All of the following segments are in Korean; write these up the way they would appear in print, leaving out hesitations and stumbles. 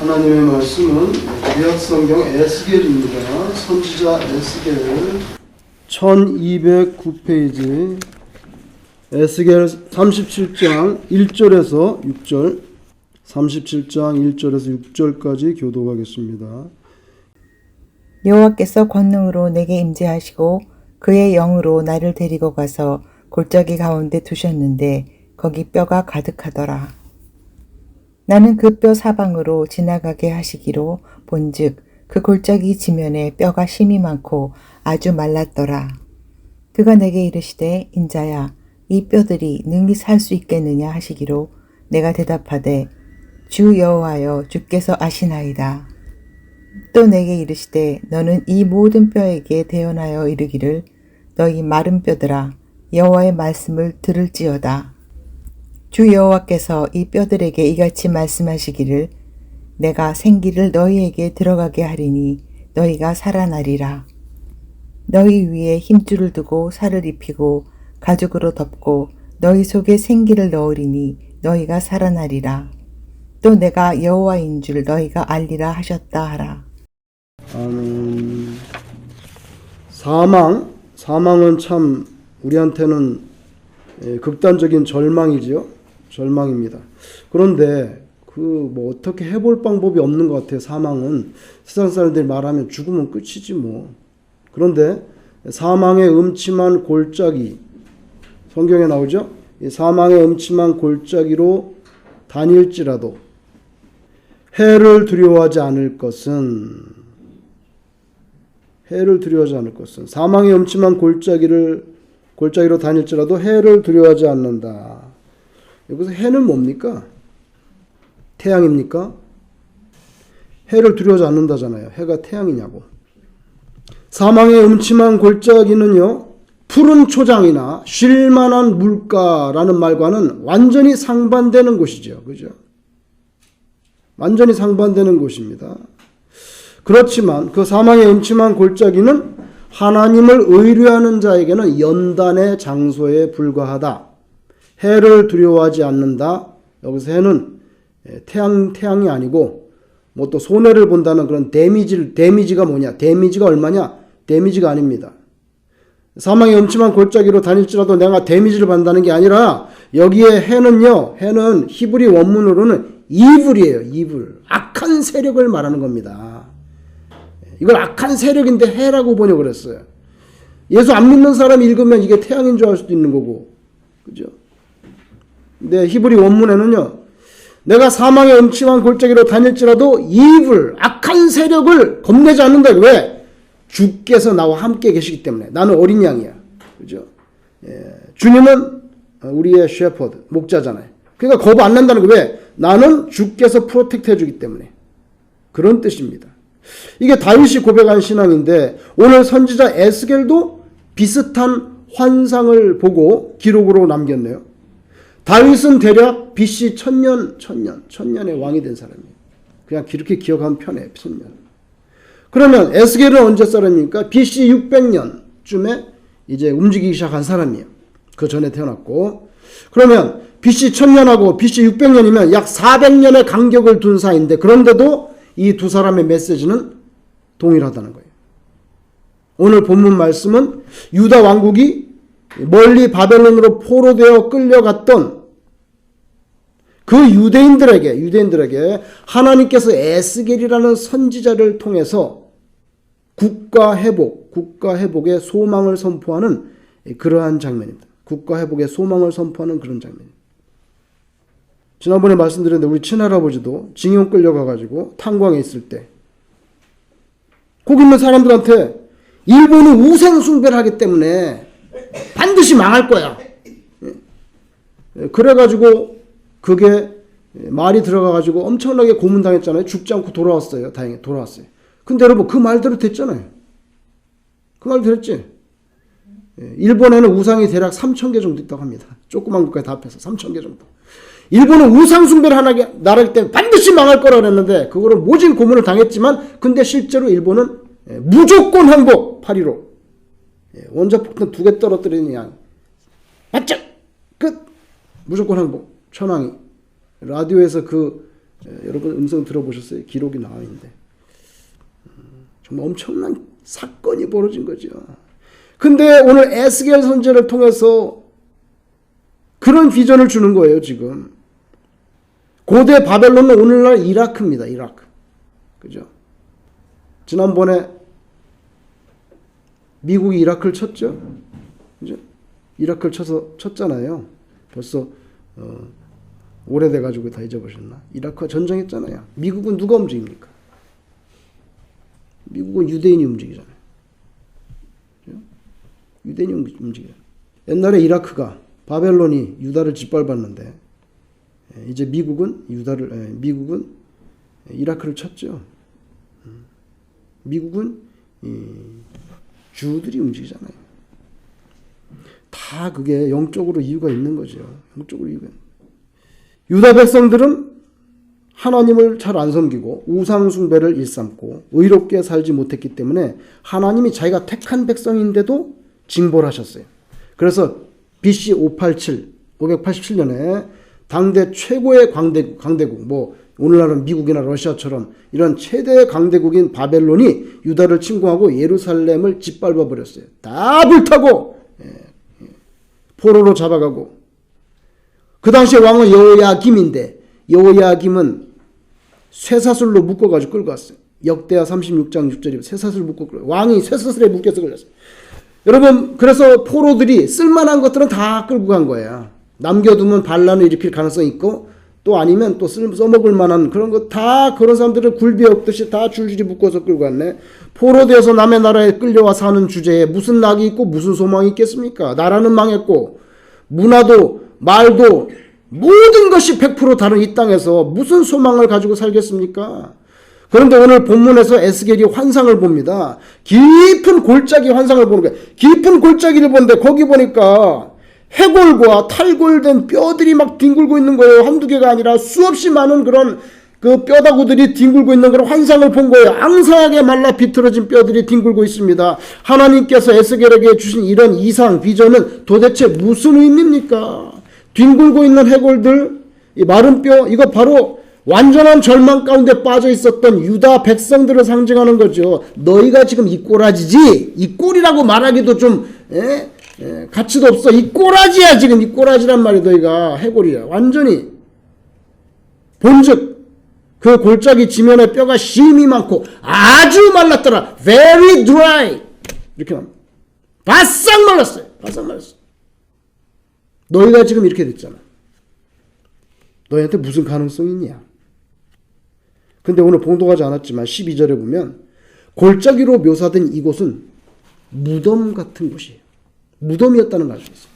하나님의 말씀은 구약성경 에스겔입니다. 선지자 에스겔 1209페이지 에스겔 37장 1절에서 6절 37장 1절에서 6절까지 교독하겠습니다. 여호와께서 권능으로 내게 임재하시고 그의 영으로 나를 데리고 가서 골짜기 가운데 두셨는데 거기 뼈가 가득하더라. 나는 그 뼈 사방으로 지나가게 하시기로 본즉 그 골짜기 지면에 뼈가 심이 많고 아주 말랐더라. 그가 내게 이르시되 인자야 이 뼈들이 능히 살 수 있겠느냐 하시기로 내가 대답하되 주 여호와여 주께서 아시나이다. 또 내게 이르시되 너는 이 모든 뼈에게 대언하여 이르기를 너희 마른 뼈들아 여호와의 말씀을 들을지어다. 주 여호와께서 이 뼈들에게 이같이 말씀하시기를 내가 생기를 너희에게 들어가게 하리니 너희가 살아나리라. 너희 위에 힘줄을 두고 살을 입히고 가죽으로 덮고 너희 속에 생기를 넣으리니 너희가 살아나리라. 또 내가 여호와인 줄 너희가 알리라 하셨다 하라. 사망은 참 우리한테는 극단적인 절망이지요. 절망입니다. 그런데 뭐 어떻게 해볼 방법이 없는 것 같아요. 사망은 세상 사람들이 말하면 죽으면 끝이지 뭐. 그런데 사망의 음침한 골짜기 성경에 나오죠. 이 사망의 음침한 골짜기로 다닐지라도 해를 두려워하지 않을 것은 사망의 음침한 골짜기로 다닐지라도 해를 두려워하지 않는다. 여기서 해는 뭡니까? 태양입니까? 해를 두려워하지 않는다잖아요. 해가 태양이냐고. 사망의 음침한 골짜기는요, 푸른 초장이나 쉴만한 물가라는 말과는 완전히 상반되는 곳이죠. 그죠? 완전히 상반되는 곳입니다. 그렇지만 그 사망의 음침한 골짜기는 하나님을 의뢰하는 자에게는 연단의 장소에 불과하다. 해를 두려워하지 않는다. 여기서 해는 태양이 아니고 뭐 또 손해를 본다는 그런 데미지가 뭐냐? 데미지가 얼마냐? 데미지가 아닙니다. 사망의 음침한 골짜기로 다닐지라도 내가 데미지를 받는다는 게 아니라 여기에 해는 히브리 원문으로는 이불이에요. 이불. 악한 세력을 말하는 겁니다. 이걸 악한 세력인데 해라고 번역을 했어요. 예수 안 믿는 사람이 읽으면 이게 태양인 줄 알 수도 있는 거고. 그죠? 근데 히브리 원문에는요. 내가 사망의 음침한 골짜기로 다닐지라도 이불, 악한 세력을 겁내지 않는다. 왜? 주께서 나와 함께 계시기 때문에. 나는 어린 양이야. 그죠? 주님은 우리의 셰퍼드, 목자잖아요. 그러니까 겁 안 난다는 거 왜? 나는 주께서 프로텍트 해주기 때문에. 그런 뜻입니다. 이게 다윗이 고백한 신앙인데 오늘 선지자 에스겔도 비슷한 환상을 보고 기록으로 남겼네요. 다윗은 대략 BC 1000년의 왕이 된 사람이에요. 그냥 이렇게 기억하면 편해요. 1000년. 그러면 에스겔은 언제 사람입니까? BC 600년쯤에 이제 움직이기 시작한 사람이에요. 그 전에 태어났고. 그러면 BC 1000년하고 BC 600년이면 약 400년의 간격을 둔 사이인데 그런데도 이 두 사람의 메시지는 동일하다는 거예요. 오늘 본문 말씀은 유다 왕국이 멀리 바벨론으로 포로되어 끌려갔던 그 유대인들에게 하나님께서 에스겔이라는 선지자를 통해서 국가 회복의 소망을 선포하는 그러한 장면입니다. 국가 회복의 소망을 선포하는 그런 장면입니다. 지난번에 말씀드렸는데 우리 친할아버지도 징용 끌려가가지고 탄광에 있을 때 거기 있는 사람들한테 일본은 우생 숭배를 하기 때문에 반드시 망할 거야. 그래가지고 그게 말이 들어가가지고 엄청나게 고문당했잖아요. 죽지 않고 돌아왔어요. 다행히 돌아왔어요. 근데 여러분 그 말대로 됐잖아요. 그 말 들었지? 일본에는 우상이 대략 3000개 정도 있다고 합니다. 조그만 국가에 다 합해서 3000개 정도. 일본은 우상 숭배를 하는 나라이기 때문에 반드시 망할 거라고 그랬는데 그거를 모진 고문을 당했지만 근데 실제로 일본은 무조건 항복 8.15 원자폭탄 2개 떨어뜨리는 양 맞죠? 끝! 무조건 항복 천황이 라디오에서 그 여러분 음성 들어보셨어요? 기록이 나와 있는데 정말 엄청난 사건이 벌어진 거죠. 근데 오늘 에스겔 선지자를 통해서 그런 비전을 주는 거예요. 지금 고대 바벨론은 오늘날 이라크입니다. 이라크. 그죠? 지난번에 미국이 이라크를 쳤죠. 그죠? 이라크를 쳤잖아요. 벌써 오래돼 가지고 다 잊어버렸나? 이라크가 전쟁했잖아요. 미국은 누가 움직입니까? 미국은 유대인이 움직이잖아요. 그죠? 유대인이 움직여요. 옛날에 이라크가 바벨론이 유다를 짓밟았는데 이제 미국은 이라크를 쳤죠. 미국은 주들이 움직이잖아요. 다 그게 영적으로 이유가 있는 거죠. 영적으로 이유가. 유다 백성들은 하나님을 잘 안 섬기고 우상 숭배를 일삼고 의롭게 살지 못했기 때문에 하나님이 자기가 택한 백성인데도 징벌 하셨어요. 그래서 BC 587년에 당대 최고의 강대국, 뭐 오늘날은 미국이나 러시아처럼 이런 최대 강대국인 바벨론이 유다를 침공하고 예루살렘을 짓밟아 버렸어요. 다 불타고 포로로 잡아가고. 그 당시에 왕은 여호야김인데 여호야김은 쇠사슬로 묶어가지고 끌고 왔어요. 역대하 36장 6절에 쇠사슬 묶고 끌고 왕이 쇠사슬에 묶여서 걸렸어요. 여러분 그래서 포로들이 쓸만한 것들은 다 끌고 간 거예요. 남겨두면 반란을 일으킬 가능성이 있고 또 아니면 또 써먹을 만한 그런 거 다 그런 사람들을 굴비 엎듯이 다 줄줄이 묶어서 끌고 갔네. 포로되어서 남의 나라에 끌려와 사는 주제에 무슨 낙이 있고 무슨 소망이 있겠습니까? 나라는 망했고 문화도 말도 모든 것이 100% 다른 이 땅에서 무슨 소망을 가지고 살겠습니까? 그런데 오늘 본문에서 에스겔이 환상을 봅니다. 깊은 골짜기 환상을 보는 거예요. 깊은 골짜기를 보는데 거기 보니까 해골과 탈골된 뼈들이 막 뒹굴고 있는 거예요. 한두 개가 아니라 수없이 많은 그런 그 뼈다구들이 뒹굴고 있는 그런 환상을 본 거예요. 앙상하게 말라 비틀어진 뼈들이 뒹굴고 있습니다. 하나님께서 에스겔에게 주신 이런 이상 비전은 도대체 무슨 의미입니까? 뒹굴고 있는 해골들, 이 마른 뼈, 이거 바로 완전한 절망 가운데 빠져 있었던 유다 백성들을 상징하는 거죠. 너희가 지금 이 꼬라지지? 이 꼴이라고 말하기도 좀 가치도 없어. 이 꼬라지야. 지금 이 꼬라지란 말이 너희가 해골이야. 완전히 본즉 그 골짜기 지면에 뼈가 심이 많고 아주 말랐더라. Very dry. 이렇게 말합니다. 바싹 말랐어요. 바싹 말랐어요. 너희가 지금 이렇게 됐잖아. 너희한테 무슨 가능성이 있냐? 근데 오늘 봉독하지 않았지만 12절에 보면 골짜기로 묘사된 이곳은 무덤 같은 곳이에요. 무덤이었다는 걸 알 수 있어요.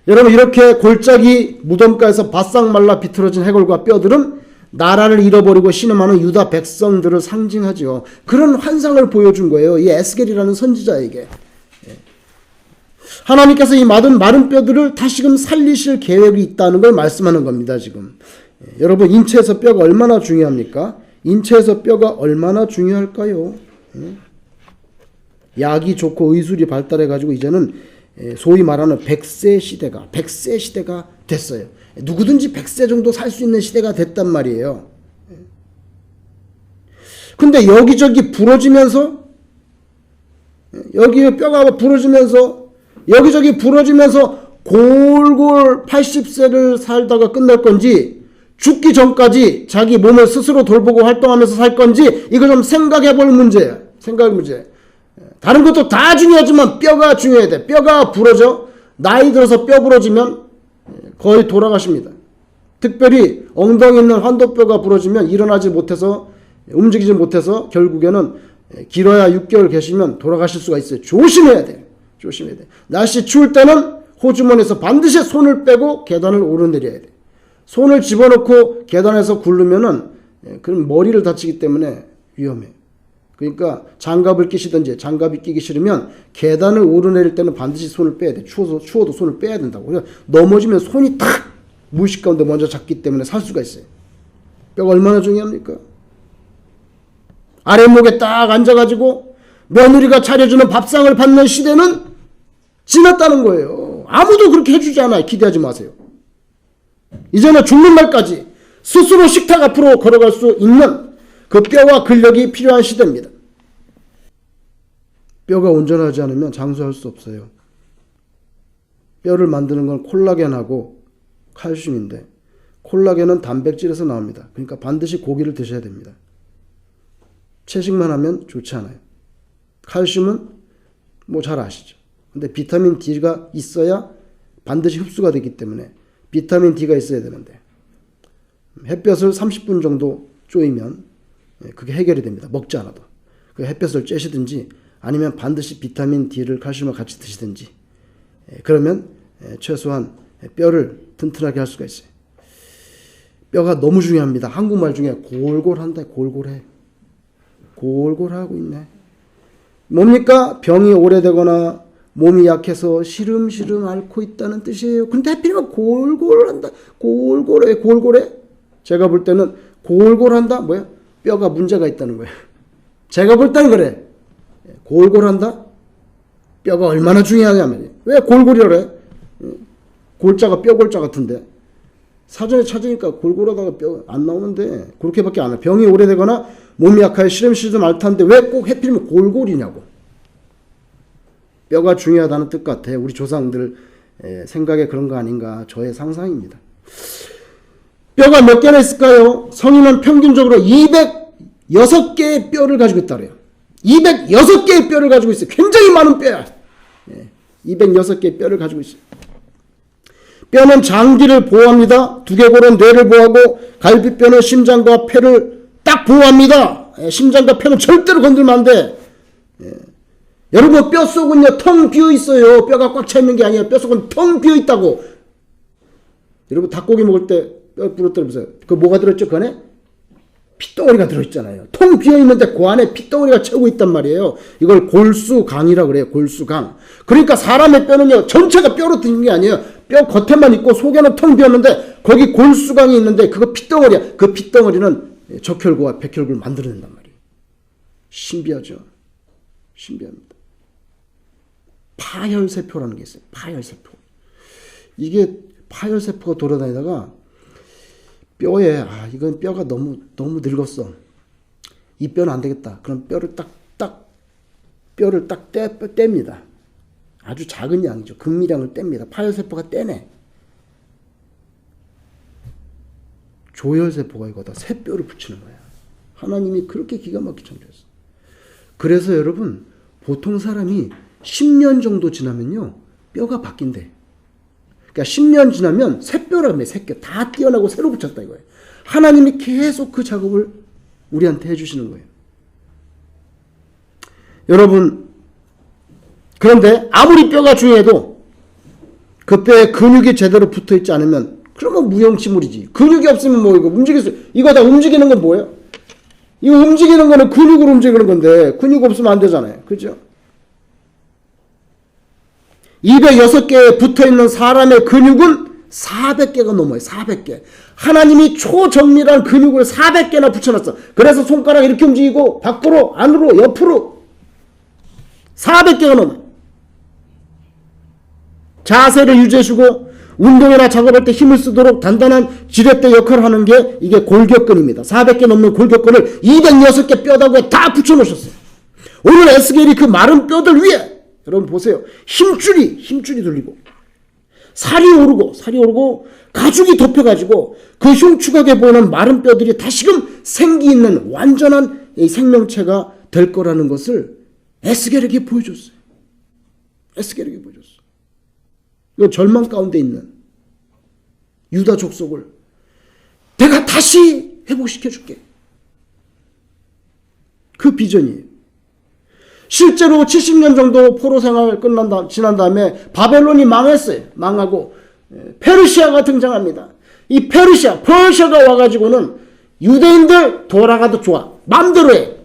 여러분 이렇게 골짜기 무덤가에서 바싹 말라 비틀어진 해골과 뼈들은 나라를 잃어버리고 신음하는 유다 백성들을 상징하죠. 그런 환상을 보여준 거예요. 이 에스겔이라는 선지자에게. 하나님께서 이 마른 뼈들을 다시금 살리실 계획이 있다는 걸 말씀하는 겁니다. 지금 여러분 인체에서 뼈가 얼마나 중요합니까? 인체에서 뼈가 얼마나 중요할까요? 약이 좋고 의술이 발달해가지고 이제는 소위 말하는 100세 시대가 됐어요. 누구든지 100세 정도 살 수 있는 시대가 됐단 말이에요. 근데 여기저기 부러지면서 여기 뼈가 부러지면서 여기저기 부러지면서 골골 80세를 살다가 끝날 건지 죽기 전까지 자기 몸을 스스로 돌보고 활동하면서 살 건지 이거 좀 생각해 볼 문제예요. 생각 문제. 다른 것도 다 중요하지만 뼈가 중요해야 돼. 뼈가 부러져. 나이 들어서 뼈 부러지면 거의 돌아가십니다. 특별히 엉덩이 있는 환도뼈가 부러지면 일어나지 못해서 움직이지 못해서 결국에는 길어야 6개월 계시면 돌아가실 수가 있어요. 조심해야 돼요. 조심해야 돼. 날씨 추울 때는 호주머니에서 반드시 손을 빼고 계단을 오르내려야 돼. 손을 집어넣고 계단에서 굴르면은 그럼 머리를 다치기 때문에 위험해. 그러니까 장갑을 끼시든지 장갑이 끼기 싫으면 계단을 오르내릴 때는 반드시 손을 빼야 돼. 추워도 손을 빼야 된다고. 그래서 넘어지면 손이 탁 무의식 가운데 먼저 잡기 때문에 살 수가 있어요. 뼈가 얼마나 중요합니까? 아랫목에 딱 앉아가지고 며느리가 차려주는 밥상을 받는 시대는 지났다는 거예요. 아무도 그렇게 해주지 않아요. 기대하지 마세요. 이제는 죽는 날까지 스스로 식탁 앞으로 걸어갈 수 있는 그 뼈와 근력이 필요한 시대입니다. 뼈가 온전하지 않으면 장수할 수 없어요. 뼈를 만드는 건 콜라겐하고 칼슘인데 콜라겐은 단백질에서 나옵니다. 그러니까 반드시 고기를 드셔야 됩니다. 채식만 하면 좋지 않아요. 칼슘은 뭐 잘 아시죠. 근데 비타민 D가 있어야 반드시 흡수가 되기 때문에 비타민 D가 있어야 되는데 햇볕을 30분 정도 쬐면 그게 해결이 됩니다. 먹지 않아도. 그 햇볕을 쬐시든지 아니면 반드시 비타민 D를 칼슘을 같이 드시든지 그러면 최소한 뼈를 튼튼하게 할 수가 있어요. 뼈가 너무 중요합니다. 한국말 중에 골골한다. 골골해. 골골하고 있네. 뭡니까? 병이 오래되거나 몸이 약해서 시름시름 앓고 있다는 뜻이에요. 근데 하필이면 골골한다. 골골해. 골골해. 제가 볼 때는 골골한다. 뭐야? 뼈가 문제가 있다는 거예요. 제가 볼 때는 그래. 골골한다? 뼈가 얼마나 중요하냐 말이에요. 왜 골골이라 그래? 골자가 뼈골자 같은데. 사전에 찾으니까 골골하다가 뼈 안 나오는데 그렇게밖에 안 해요. 병이 오래되거나 몸이 약하여 시름시름 앓다는데 왜 꼭 하필이면 골골이냐고. 뼈가 중요하다는 뜻 같아. 우리 조상들 생각에 그런 거 아닌가. 저의 상상입니다. 뼈가 몇 개나 있을까요? 성인은 평균적으로 206개의 뼈를 가지고 있다 그래요. 206개의 뼈를 가지고 있어요. 굉장히 많은 뼈야. 206개의 뼈를 가지고 있어요. 뼈는 장기를 보호합니다. 두개골은 뇌를 보호하고 갈비뼈는 심장과 폐를 딱 보호합니다. 심장과 폐는 절대로 건들면 안 돼. 여러분 뼛속은요 텅 비어 있어요. 뼈가 꽉 차 있는 게 아니에요. 뼛속은 텅 비어 있다고. 여러분 닭고기 먹을 때 뼈 부러뜨려 보세요. 그 뭐가 들어있죠? 그 안에 핏덩어리가 들어있잖아요. 텅 비어 있는데 그 안에 핏덩어리가 채우고 있단 말이에요. 이걸 골수강이라고 그래요. 골수강. 그러니까 사람의 뼈는요 전체가 뼈로 든 게 아니에요. 뼈 겉에만 있고 속에는 텅 비었는데 거기 골수강이 있는데 그거 핏덩어리야. 그 핏덩어리는 적혈구와 백혈구를 만들어낸단 말이에요. 신비하죠. 신비합니다. 파혈세포라는 게 있어요. 파혈세포. 이게 파혈세포가 돌아다니다가 뼈에 이건 뼈가 너무 늙었어. 이 뼈는 안 되겠다. 그럼 뼈를 딱 뗍니다. 아주 작은 양이죠. 근미량을 뗍니다. 파혈세포가 떼내. 조혈세포가 이거다. 새 뼈를 붙이는 거야. 하나님이 그렇게 기가 막히게 창조했어. 그래서 여러분 보통 사람이 10년 정도 지나면요 뼈가 바뀐대. 그러니까 10년 지나면 새 뼈라고 해. 새 뼈 다 떼어나고 새로 붙였다 이거예요. 하나님이 계속 그 작업을 우리한테 해주시는 거예요. 여러분 그런데 아무리 뼈가 중요해도 그 뼈에 근육이 제대로 붙어있지 않으면 그러면 무용지물이지. 근육이 없으면 뭐 이거 움직일 수 이거 다 움직이는 건 뭐예요? 이거 움직이는 거는 근육으로 움직이는 건데 근육 없으면 안 되잖아요. 그죠? 206개에 붙어있는 사람의 근육은 400개가 넘어요. 400개. 하나님이 초정밀한 근육을 400개나 붙여놨어. 그래서 손가락 이렇게 움직이고 밖으로 안으로 옆으로 400개가 넘어요. 자세를 유지해주고 운동이나 작업할 때 힘을 쓰도록 단단한 지렛대 역할을 하는 게 이게 골격근입니다. 400개 넘는 골격근을 206개 뼈다구에 다 붙여놓으셨어요. 오늘 에스겔이 그 마른 뼈들 위에 여러분 보세요. 힘줄이 돌리고 살이 오르고 가죽이 덮여가지고 그 흉측하게 보이는 마른 뼈들이 다시금 생기 있는 완전한 이 생명체가 될 거라는 것을 에스겔에게 보여줬어요. 에스겔에게 보여줬어. 이거 절망 가운데 있는 유다 족속을 내가 다시 회복시켜줄게. 그 비전이에요. 실제로 70년 정도 포로 생활 지난 다음에 바벨론이 망했어요. 망하고 페르시아가 등장합니다. 이 퍼시아가 와가지고는 유대인들 돌아가도 좋아. 맘대로 해.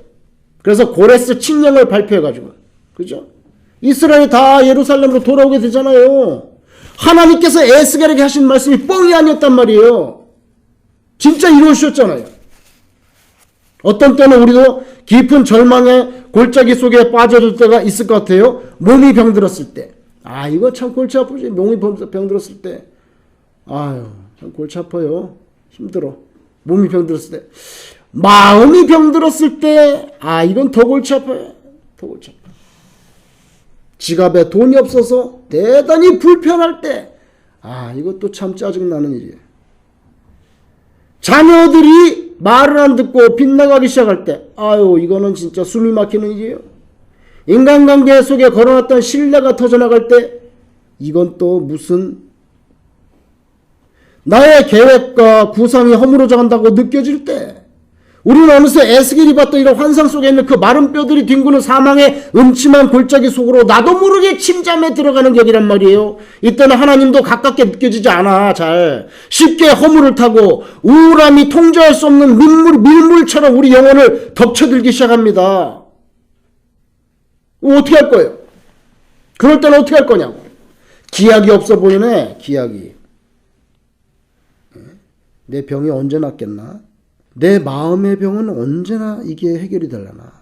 그래서 고레스 칙령을 발표해가지고 그죠? 이스라엘이 다 예루살렘으로 돌아오게 되잖아요. 하나님께서 에스겔에게 하신 말씀이 뻥이 아니었단 말이에요. 진짜 이루어주셨잖아요. 어떤 때는 우리도 깊은 절망의 골짜기 속에 빠져들 때가 있을 것 같아요. 몸이 병들었을 때. 이거 참 골치 아프지. 몸이 병들었을 때. 참 골치 아파요. 힘들어. 몸이 병들었을 때. 마음이 병들었을 때, 이건 더 골치 아파요. 더 골치 아파요. 지갑에 돈이 없어서 대단히 불편할 때, 이것도 참 짜증나는 일이에요. 자녀들이 말을 안 듣고 빗나가기 시작할 때, 이거는 진짜 숨이 막히는 일이에요. 인간관계 속에 걸어놨던 신뢰가 터져나갈 때, 이건 또 무슨 나의 계획과 구상이 허물어져 간다고 느껴질 때, 우리는 어느새 에스겔이 봤던 이런 환상 속에 있는 그 마른 뼈들이 뒹구는 사망의 음침한 골짜기 속으로 나도 모르게 침잠에 들어가는 격이란 말이에요. 이때는 하나님도 가깝게 느껴지지 않아. 잘 쉽게 허물을 타고 우울함이 통제할 수 없는 밀물처럼 우리 영혼을 덮쳐들기 시작합니다. 어떻게 할 거예요? 그럴 때는 어떻게 할 거냐고. 기약이 없어 보이네. 기약이. 내 병이 언제 낫겠나? 내 마음의 병은 언제나 이게 해결이 되려나?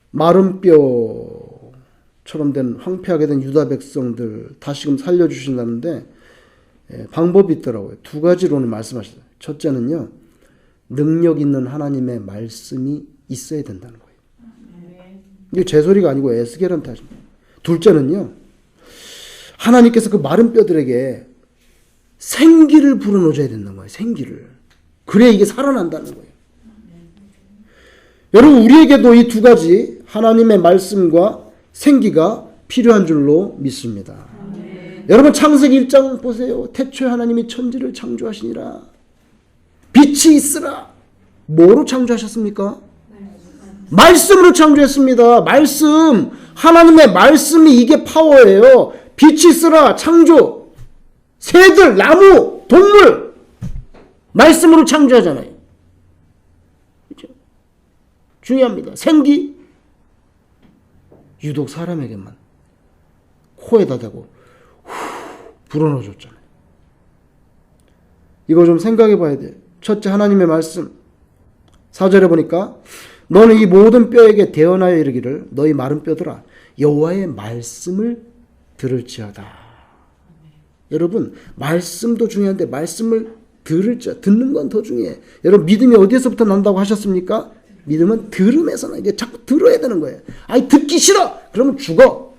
마른 뼈처럼 된 황폐하게 된 유다 백성들 다시금 살려주신다는데 방법이 있더라고요. 두 가지로는 말씀하셨어요. 첫째는요. 능력 있는 하나님의 말씀이 있어야 된다는 거예요. 이게 제 소리가 아니고 에스겔한테 하십니다. 둘째는요. 하나님께서 그 마른 뼈들에게 생기를 불어넣어줘야 된다는 거예요. 생기를. 그래야 이게 살아난다는 거예요. 여러분 우리에게도 이 두 가지 하나님의 말씀과 생기가 필요한 줄로 믿습니다. 여러분 창세기 1장 보세요. 태초에 하나님이 천지를 창조하시니라. 빛이 있으라. 뭐로 창조하셨습니까? 말씀으로 창조했습니다. 말씀. 하나님의 말씀이 이게 파워예요. 빛이 있으라. 창조. 새들, 나무, 동물 말씀으로 창조하잖아요. 그렇죠? 중요합니다. 생기 유독 사람에게만 코에다 대고 불어넣어줬잖아요. 이거 좀 생각해 봐야 돼요. 첫째 하나님의 말씀 4절에 보니까 너는 이 모든 뼈에게 대언하여 이르기를 너희 마른 뼈들아 여호와의 말씀을 들을지어다. 여러분 말씀도 중요한데 말씀을 듣는 건 더 중요해. 여러분 믿음이 어디에서부터 난다고 하셨습니까? 믿음은 들음에서 나. 이게 자꾸 들어야 되는 거예요. 듣기 싫어. 그러면 죽어.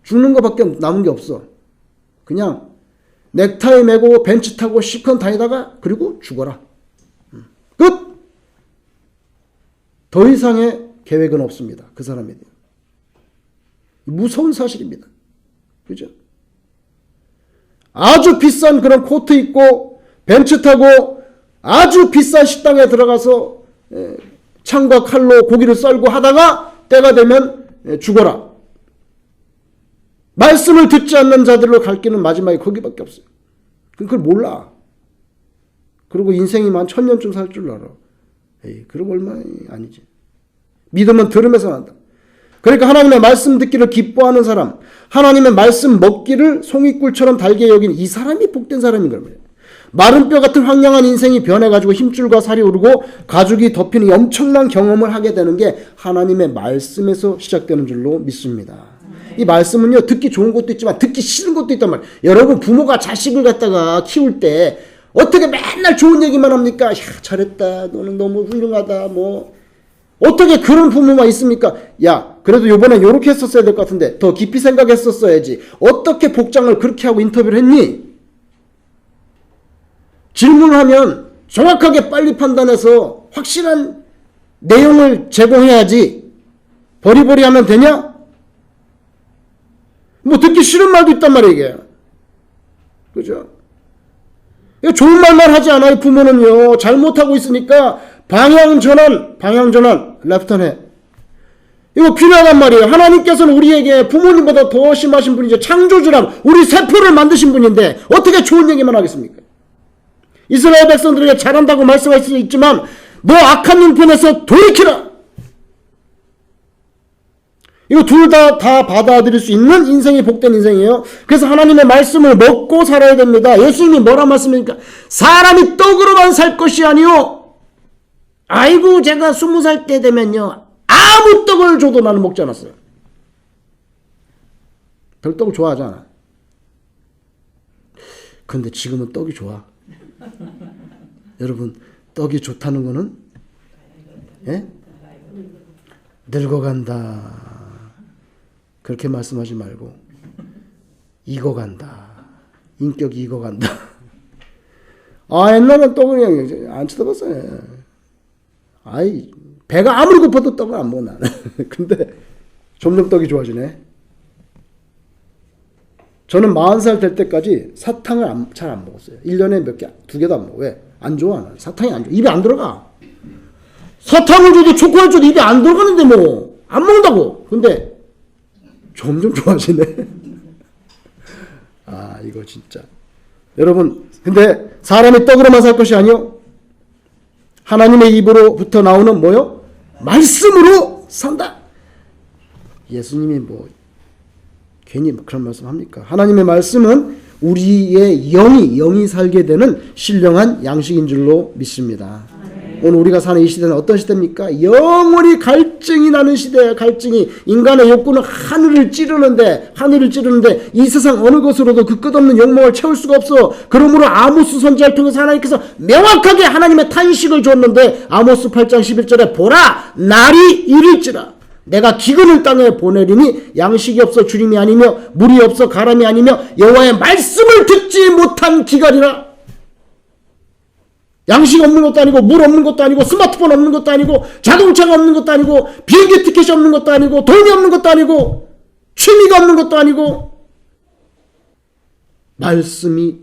죽는 것밖에 남은 게 없어. 그냥 넥타이 메고 벤츠 타고 시컨 다니다가 그리고 죽어라. 끝. 더 이상의 계획은 없습니다. 그 사람에 대해. 무서운 사실입니다. 그죠? 아주 비싼 그런 코트 입고 벤츠 타고 아주 비싼 식당에 들어가서 창과 칼로 고기를 썰고 하다가 때가 되면 죽어라. 말씀을 듣지 않는 자들로 갈 길은 마지막에 거기밖에 없어요. 그걸 몰라. 그리고 인생이 만 1000년쯤 살 줄 알아. 그럼 얼마 아니지. 믿음은 들음에서 난다. 그러니까 하나님의 말씀 듣기를 기뻐하는 사람, 하나님의 말씀 먹기를 송이꿀처럼 달게 여긴 이 사람이 복된 사람인 거예요. 마른 뼈 같은 황량한 인생이 변해가지고 힘줄과 살이 오르고 가죽이 덮이는 엄청난 경험을 하게 되는 게 하나님의 말씀에서 시작되는 줄로 믿습니다. 이 말씀은요, 듣기 좋은 것도 있지만 듣기 싫은 것도 있단 말이에요. 여러분 부모가 자식을 갖다가 키울 때 어떻게 맨날 좋은 얘기만 합니까? 야, 잘했다. 너는 너무 훌륭하다. 어떻게 그런 부모만 있습니까? 야, 그래도 요번에 요렇게 했었어야 될 것 같은데 더 깊이 생각했었어야지. 어떻게 복장을 그렇게 하고 인터뷰를 했니? 질문을 하면 정확하게 빨리 판단해서 확실한 내용을 제공해야지. 버리버리 하면 되냐? 듣기 싫은 말도 있단 말이에요, 이게. 그죠? 좋은 말만 하지 않아요, 부모는요. 잘못하고 있으니까 방향전환, left hand. 이거 필요하단 말이에요. 하나님께서는 우리에게 부모님보다 더 심하신 분이죠. 창조주랑 우리 세포를 만드신 분인데 어떻게 좋은 얘기만 하겠습니까? 이스라엘 백성들에게 잘한다고 말씀할 수 있지만 너 악한 형편에서 돌이키라. 이거 둘 다 받아들일 수 있는 인생이 복된 인생이에요. 그래서 하나님의 말씀을 먹고 살아야 됩니다. 예수님이 뭐라 말씀입니까? 사람이 떡으로만 살 것이 아니요. 아이고 제가 20살 때 되면요. 아무 떡을 줘도 나는 먹지 않았어요. 별 떡을 좋아하지 않아. 근데 지금은 떡이 좋아. 여러분, 떡이 좋다는 거는 예? 늙어간다. 그렇게 말씀하지 말고 익어간다. 인격이 익어간다. 옛날엔 떡을 그냥 안 쳐다봤어요. 배가 아무리 고파도 떡을 안 먹어, 나는. 근데 점점 떡이 좋아지네. 저는 40살 될 때까지 사탕을 잘 안 먹었어요. 1년에 몇 개, 2개도 안 먹어. 왜? 안 좋아. 나는. 사탕이 안 좋아. 입에 안 들어가. 사탕을 줘도 초콜릿 줘도 입에 안 들어가는데 뭐. 안 먹는다고. 근데 점점 좋아지네. 이거 진짜. 여러분, 근데 사람이 떡으로만 살 것이 아니요. 하나님의 입으로부터 나오는 뭐요? 말씀으로 산다. 예수님이 괜히 그런 말씀 합니까? 하나님의 말씀은 우리의 영이 살게 되는 신령한 양식인 줄로 믿습니다. 오늘 우리가 사는 이 시대는 어떤 시대입니까? 영원히 갈증이 나는 시대예요. 갈증이. 인간의 욕구는 하늘을 찌르는데 이 세상 어느 것으로도 그 끝없는 욕망을 채울 수가 없어. 그러므로 아모스 선지자를 통해서 하나님께서 명확하게 하나님의 탄식을 줬는데 아모스 8장 11절에 보라 날이 이를지라 내가 기근을 땅에 보내리니 양식이 없어 주림이 아니며 물이 없어 가람이 아니며 여호와의 말씀을 듣지 못한 기갈이라. 양식 없는 것도 아니고 물 없는 것도 아니고 스마트폰 없는 것도 아니고 자동차가 없는 것도 아니고 비행기 티켓이 없는 것도 아니고 돈이 없는 것도 아니고 취미가 없는 것도 아니고 말씀이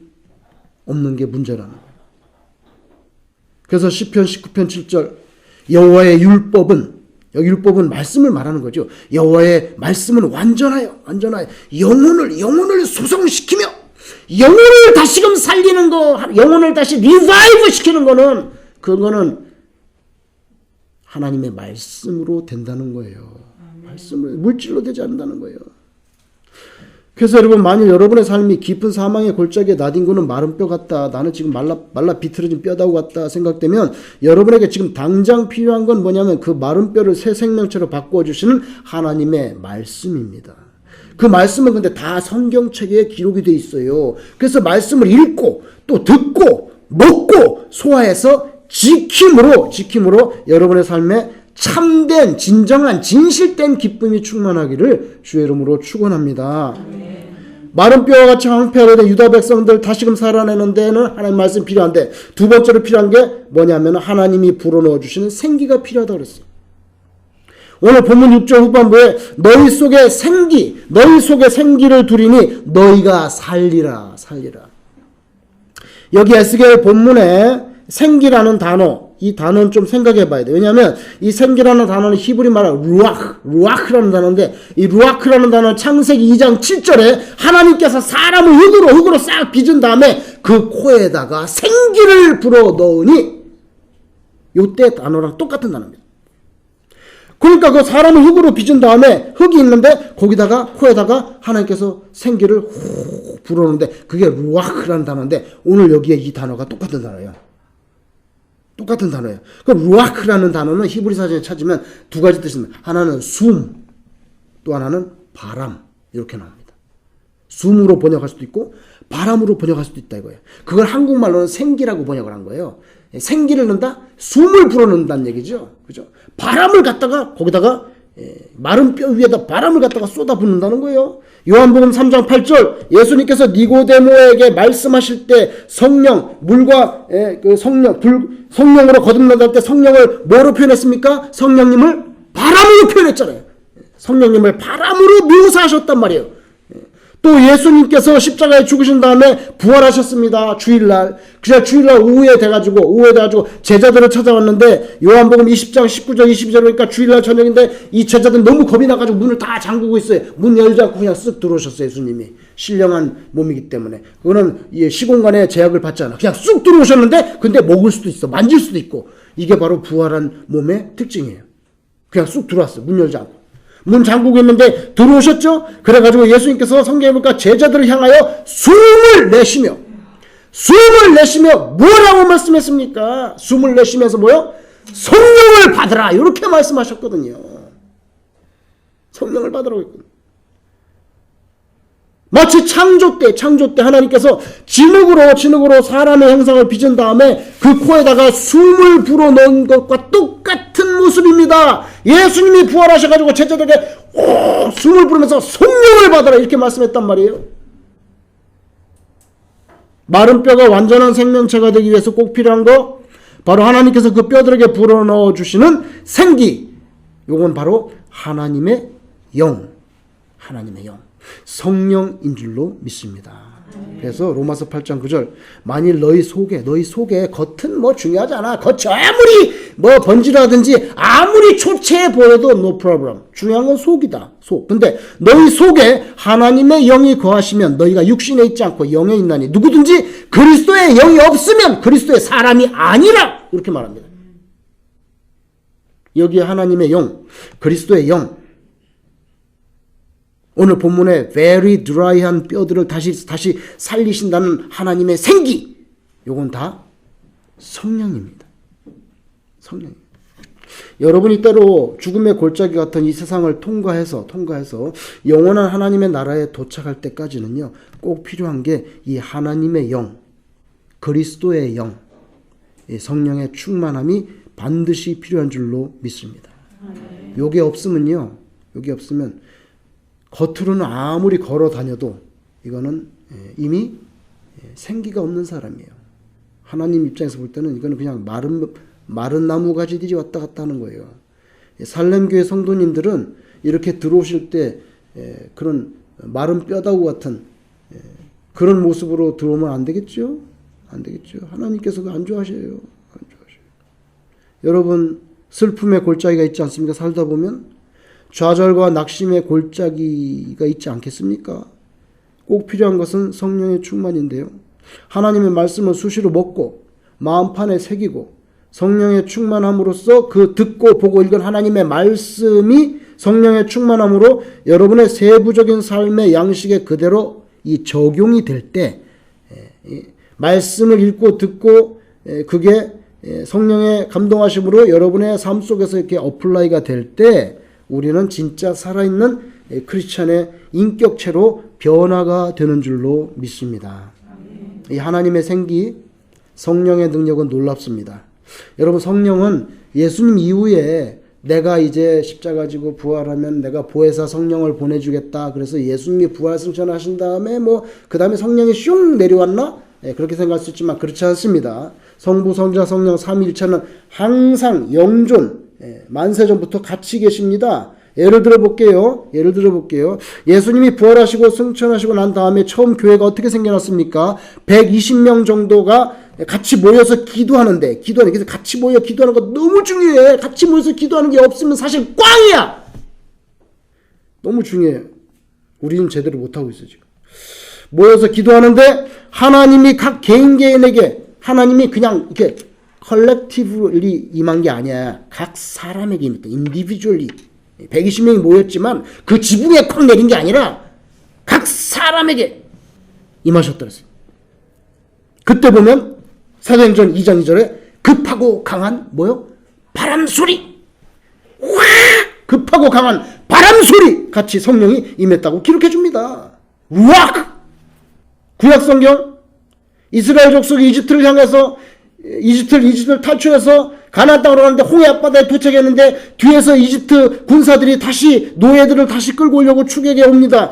없는 게 문제라는 거예요. 그래서 시편 19편 7절 여호와의 율법은, 여기 율법은 말씀을 말하는 거죠. 여호와의 말씀은 완전하여 영혼을 소성시키며 영혼을 다시금 살리는 거, 영혼을 다시 리바이브 시키는 거는, 그거는 하나님의 말씀으로 된다는 거예요. 말씀으로, 물질로 되지 않는다는 거예요. 그래서 여러분, 만일 여러분의 삶이 깊은 사망의 골짜기에 나뒹구는 마른 뼈 같다, 나는 지금 말라 비틀어진 뼈다구 같다 생각되면 여러분에게 지금 당장 필요한 건 뭐냐면 그 마른 뼈를 새 생명체로 바꿔주시는 하나님의 말씀입니다. 그 말씀은 근데 다 성경책에 기록이 돼 있어요. 그래서 말씀을 읽고 또 듣고 먹고 소화해서 지킴으로 여러분의 삶에 참된 진정한 진실된 기쁨이 충만하기를 주의 이름으로 축원합니다. 마른 뼈와 같이 황폐하게 유다 백성들 다시금 살아내는 데는 하나님 말씀 필요한데 두 번째로 필요한 게 뭐냐면 하나님이 불어넣어 주시는 생기가 필요하다고 그랬어요. 오늘 본문 6절 후반부에 너희 속에 생기를 두리니 너희가 살리라. 여기 에스겔 본문에 생기라는 단어, 이 단어는 좀 생각해 봐야 돼요. 왜냐하면 이 생기라는 단어는 히브리 말로 루아크라는 단어인데 이 루아크라는 단어는 창세기 2장 7절에 하나님께서 사람을 흙으로 싹 빚은 다음에 그 코에다가 생기를 불어 넣으니 요때 단어랑 똑같은 단어입니다. 그러니까 그 사람을 흙으로 빚은 다음에 흙이 있는데 거기다가 코에다가 하나님께서 생기를 후 불어넣는데 그게 루아크라는 단어인데 오늘 여기에 이 단어가 똑같은 단어예요. 그 루아크라는 단어는 히브리 사전에 찾으면 두 가지 뜻입니다. 하나는 숨, 또 하나는 바람 이렇게 나옵니다. 숨으로 번역할 수도 있고 바람으로 번역할 수도 있다 이거예요. 그걸 한국말로는 생기라고 번역을 한 거예요. 생기를 넣는다? 숨을 불어넣는다는 얘기죠. 그죠? 바람을 갖다가 거기다가 마른 뼈 위에다 바람을 갖다가 쏟아붓는다는 거예요. 요한복음 3장 8절 예수님께서 니고데모에게 말씀하실 때 성령, 물과 성령으로 거듭난다 때 성령을 뭐로 표현했습니까? 성령님을 바람으로 표현했잖아요. 성령님을 바람으로 묘사하셨단 말이에요. 또 예수님께서 십자가에 죽으신 다음에 부활하셨습니다. 주일날. 그냥 주일날 오후에 돼가지고 제자들을 찾아왔는데 요한복음 20장 19절 22절 그러니까 주일날 저녁인데 이 제자들 너무 겁이 나가지고 문을 다 잠그고 있어요. 문 열지 않고 그냥 쓱 들어오셨어요. 예수님이. 신령한 몸이기 때문에. 그거는 시공간의 제약을 받지 않아. 그냥 쑥 들어오셨는데 근데 먹을 수도 있어. 만질 수도 있고. 이게 바로 부활한 몸의 특징이에요. 그냥 쑥 들어왔어요. 문 열지 않고. 문 잠그고 있는데 들어오셨죠? 그래가지고 예수님께서 성경에 보니까 제자들을 향하여 숨을 내쉬며 뭐라고 말씀했습니까? 숨을 내쉬면서 뭐요? 성령을 받으라 이렇게 말씀하셨거든요. 성령을 받으라고 했거든요. 마치 창조 때 하나님께서 진흙으로 사람의 형상을 빚은 다음에 그 코에다가 숨을 불어넣은 것과 똑같은 모습입니다. 예수님이 부활하셔가지고 제자들에게 숨을 부르면서 성령을 받아라 이렇게 말씀했단 말이에요. 마른 뼈가 완전한 생명체가 되기 위해서 꼭 필요한 거 바로 하나님께서 그 뼈들에게 불어넣어 주시는 생기. 요건 바로 하나님의 영. 성령인 줄로 믿습니다. 그래서 로마서 8장 9절 만일 너희 속에 겉은 뭐 중요하지 않아. 겉이 아무리 뭐 번지르하든지 아무리 초췌해 보여도 no problem. 중요한 건 속이다. 속. 근데 너희 속에 하나님의 영이 거하시면 너희가 육신에 있지 않고 영에 있나니 누구든지 그리스도의 영이 없으면 그리스도의 사람이 아니라 이렇게 말합니다. 여기에 하나님의 영, 그리스도의 영. 오늘 본문에 very dry한 뼈들을 다시 살리신다는 하나님의 생기. 요건 다 성령입니다. 성령입니다. 여러분이 때로 죽음의 골짜기 같은 이 세상을 통과해서 영원한 하나님의 나라에 도착할 때까지는요. 꼭 필요한 게 이 하나님의 영, 그리스도의 영, 이 성령의 충만함이 반드시 필요한 줄로 믿습니다. 요게 없으면 겉으로는 아무리 걸어 다녀도 이거는 이미 생기가 없는 사람이에요. 하나님 입장에서 볼 때는 이거는 그냥 마른 나무 가지들이 왔다 갔다 하는 거예요. 살렘교회 성도님들은 이렇게 들어오실 때 그런 마른 뼈다구 같은 그런 모습으로 들어오면 안 되겠죠? 안 되겠죠. 하나님께서 안 좋아하셔요. 여러분 슬픔의 골짜기가 있지 않습니까? 살다 보면 좌절과 낙심의 골짜기가 있지 않겠습니까? 꼭 필요한 것은 성령의 충만인데요. 하나님의 말씀을 수시로 먹고 마음판에 새기고 성령의 충만함으로써 그 듣고 보고 읽은 하나님의 말씀이 성령의 충만함으로 여러분의 세부적인 삶의 양식에 그대로 이 적용이 될 때 말씀을 읽고 듣고 그게 성령의 감동하심으로 여러분의 삶 속에서 이렇게 어플라이가 될 때 우리는 진짜 살아있는 크리스찬의 인격체로 변화가 되는 줄로 믿습니다. 이 하나님의 생기, 성령의 능력은 놀랍습니다. 여러분 성령은 예수님 이후에 내가 이제 십자가 지고 부활하면 내가 보혜사 성령을 보내주겠다. 그래서 예수님이 부활 승천하신 다음에 그 다음에 성령이 슝 내려왔나? 그렇게 생각할 수 있지만 그렇지 않습니다. 성부, 성자, 성령 삼위일체는 항상 영존, 만세전부터 같이 계십니다. 예를 들어 볼게요. 예수님이 부활하시고 승천하시고 난 다음에 처음 교회가 어떻게 생겨났습니까? 120명 정도가 같이 모여서 기도하는데 그래서 같이 모여 기도하는 거 너무 중요해. 같이 모여서 기도하는 게 없으면 사실 꽝이야. 너무 중요해요. 우리는 제대로 못하고 있어 지금. 모여서 기도하는데 하나님이 각 개인에게 하나님이 그냥 이렇게 컬렉티브리 임한 게 아니야. 각 사람에게 임했다. 인디비주얼리 120명이 모였지만 그 지붕에 콱 내린 게 아니라 각 사람에게 임하셨다 그랬어요. 그때 보면 사도행전 2장 2절에 급하고 강한 바람소리. 와! 급하고 강한 바람소리 같이 성령이 임했다고 기록해 줍니다. 우악! 구약성경 이스라엘 족속이 이집트를 향해서 이집트를 탈출해서 가나안 땅으로 가는데 홍해 앞바다에 도착했는데 뒤에서 이집트 군사들이 다시 노예들을 다시 끌고 오려고 추격해 옵니다.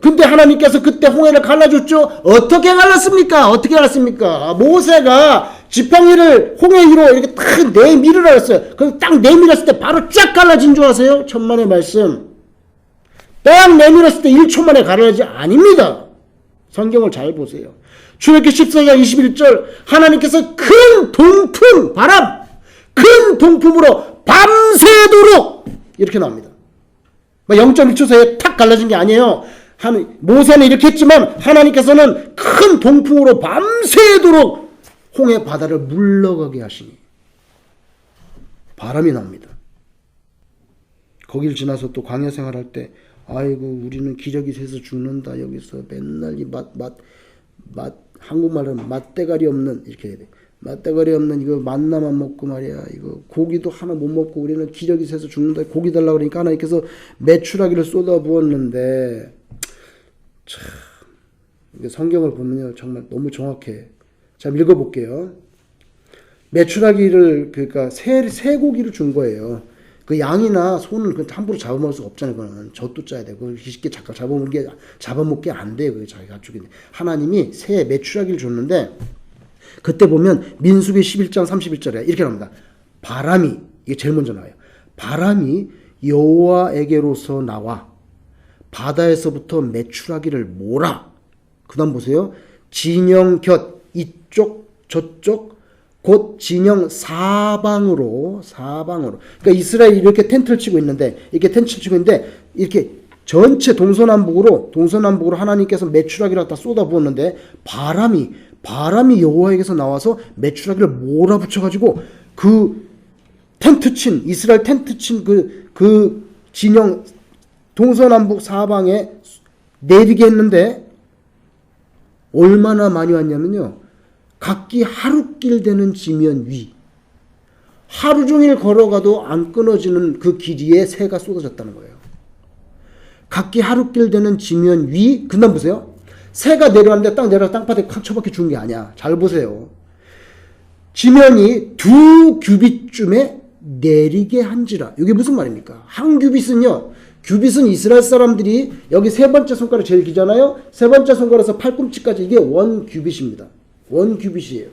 근데 하나님께서 그때 홍해를 갈라줬죠. 어떻게 갈랐습니까? 모세가 지팡이를 홍해 위로 이렇게 딱 내밀으라 했어요. 그럼 딱 내밀었을 때 바로 쫙 갈라진 줄 아세요? 천만의 말씀. 딱 내밀었을 때 1초 만에 갈라지지 아닙니다. 성경을 잘 보세요. 출애굽기 14장 21절 하나님께서 큰 동풍 바람 큰 동풍으로 밤새도록 이렇게 나옵니다. 0.1초 사이에 탁 갈라진 게 아니에요. 모세는 이렇게 했지만 하나님께서는 큰 동풍으로 밤새도록 홍해 바다를 물러가게 하시니 바람이 나옵니다. 거길 지나서 또 광야 생활할 때 아이고 우리는 기저귀 새서 죽는다. 여기서 맨날 이 한국말은 맛대가리 없는 이렇게 해야 돼. 맛대가리 없는 이거 만나만 먹고 말이야. 이거 고기도 하나 못 먹고 우리는 기저귀 새서 죽는다. 고기 달라고 그러니까 하나님께서 메추라기를 쏟아 부었는데 이게 성경을 보면요 정말 너무 정확해. 자, 읽어볼게요. 메추라기를 그러니까 쇠고기를 준 거예요. 그 양이나 소는 그 함부로 잡아먹을 수 없잖아요. 그거는 젖도 짜야 되고 쉽게 잡아먹게 안 돼요. 그 자기 가축인데 하나님이 새 메추라기를 줬는데 그때 보면 민수기 11장 31절에 이렇게 나옵니다. 바람이 이게 제일 먼저 나와요. 바람이 여호와에게로서 나와 바다에서부터 메추라기를 몰아. 그다음 보세요. 진영 곁 이쪽 저쪽 곧 진영 사방으로 그러니까 이스라엘이 이렇게 텐트를 치고 있는데 이렇게 전체 동서남북으로 하나님께서 메추라기를 갖다 쏟아 부었는데 바람이 여호와에게서 나와서 메추라기를 몰아붙여 가지고 그 이스라엘 텐트 친 그 진영 동서남북 사방에 내리게 했는데 얼마나 많이 왔냐면요. 각기 하루길 되는 지면 위. 하루 종일 걸어가도 안 끊어지는 그 길이에 새가 쏟아졌다는 거예요. 각기 하루길 되는 지면 위. 그다음 보세요. 새가 내려왔는데 딱 내려서 땅바닥에 칵 쳐박혀 죽은 게 아니야. 잘 보세요. 지면이 2규빗쯤에 내리게 한지라. 이게 무슨 말입니까? 한 규빗은요. 규빗은 이스라엘 사람들이 여기 세 번째 손가락 제일 기잖아요. 세 번째 손가락에서 팔꿈치까지 이게 원 규빗입니다. 원 규빗이에요.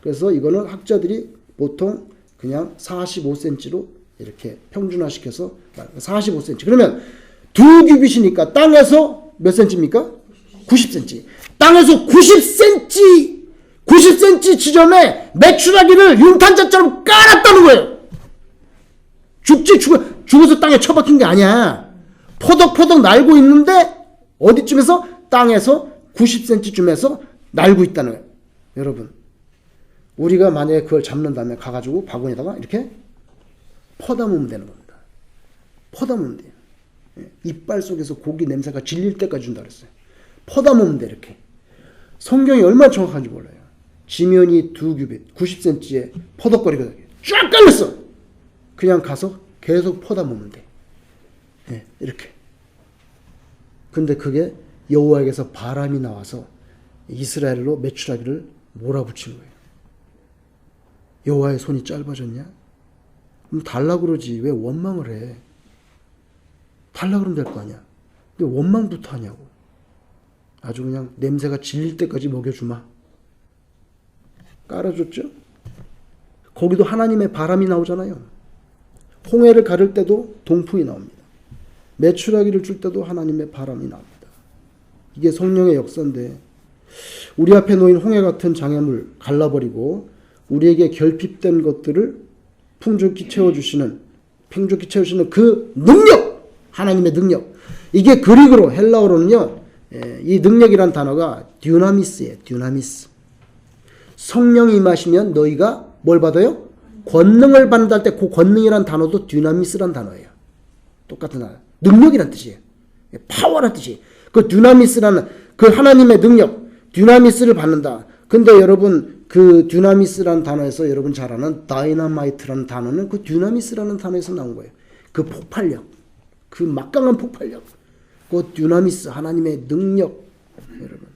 그래서 이거는 학자들이 보통 그냥 45cm로 이렇게 평준화시켜서 45cm. 그러면 2규빗이니까 땅에서 몇 cm입니까? 90cm. 땅에서 90cm 지점에 메추라기를 융탄자처럼 깔았다는 거예요. 죽어서 땅에 처박힌 게 아니야. 포덕포덕 날고 있는데 어디쯤에서? 땅에서 90cm쯤에서 날고 있다는 거예요. 여러분, 우리가 만약에 그걸 잡는다면 가가지고 바구니에다가 이렇게 퍼담으면 되는 겁니다. 퍼담으면 돼요. 이빨 속에서 고기 냄새가 질릴 때까지 준다 그랬어요. 퍼담으면 돼. 이렇게. 성경이 얼마나 정확한지 몰라요. 지면이 2규빗 90cm에 퍼덕거리거든요. 쫙 깔렸어. 그냥 가서 계속 퍼담으면 돼. 이렇게. 근데 그게 여호와에게서 바람이 나와서 이스라엘로 메추라기를 몰아붙인 거예요. 여호와의 손이 짧아졌냐? 그럼 달라 그러지. 왜 원망을 해? 달라 그러면 될 거 아니야. 근데 원망부터 하냐고. 아주 그냥 냄새가 질릴 때까지 먹여주마. 깔아줬죠? 거기도 하나님의 바람이 나오잖아요. 홍해를 가를 때도 동풍이 나옵니다. 메추라기를 줄 때도 하나님의 바람이 나옵니다. 이게 성령의 역사인데 우리 앞에 놓인 홍해 같은 장애물 갈라버리고 우리에게 결핍된 것들을 풍족히 채워주시는 그 능력, 하나님의 능력. 이게 그리그로 헬라어로는요. 이 능력이란 단어가 듀나미스예요. 듀나미스. 성령이 임하시면 너희가 뭘 받아요? 권능을 받는다 할 때 그 권능이란 단어도 듀나미스란 단어예요. 똑같은 단어. 능력이란 뜻이에요. 파워란 뜻이에요. 그 듀나미스라는 그 하나님의 능력, 듀나미스를 받는다. 근데 여러분 그 듀나미스라는 단어에서 여러분 잘 아는 다이너마이트라는 단어는 그 듀나미스라는 단어에서 나온 거예요. 그 폭발력, 그 막강한 폭발력, 그 듀나미스, 하나님의 능력. 여러분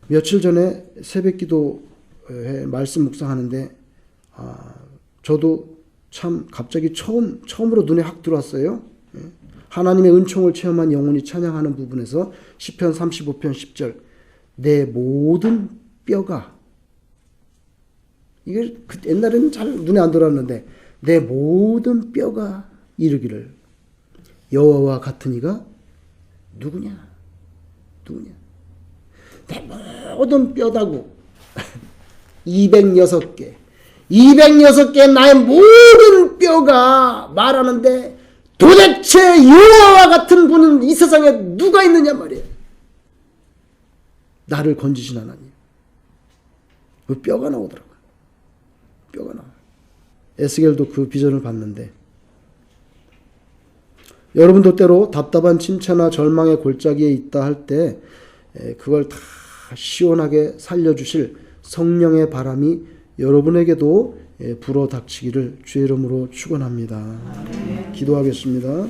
며칠 전에 새벽기도에 말씀 묵상하는데 저도 참 갑자기 처음으로 눈에 확 들어왔어요. 하나님의 은총을 체험한 영혼이 찬양하는 부분에서 시편 35편 10절 내 모든 뼈가 이게 옛날에는 잘 눈에 안 들어왔는데 내 모든 뼈가 이르기를 여호와와 같은 이가 누구냐? 내 모든 뼈다고 206개 나의 모든 뼈가 말하는데 도대체 여호와와 같은 분은 이 세상에 누가 있느냐 말이에요. 나를 건지신 하나님. 그 뼈가 나오더라고요. 뼈가 나와요. 에스겔도 그 비전을 봤는데 여러분도 때로 답답한 침체나 절망의 골짜기에 있다 할 때 그걸 다 시원하게 살려주실 성령의 바람이 여러분에게도 불어 닥치기를 주의 이름으로 축원합니다. 기도하겠습니다.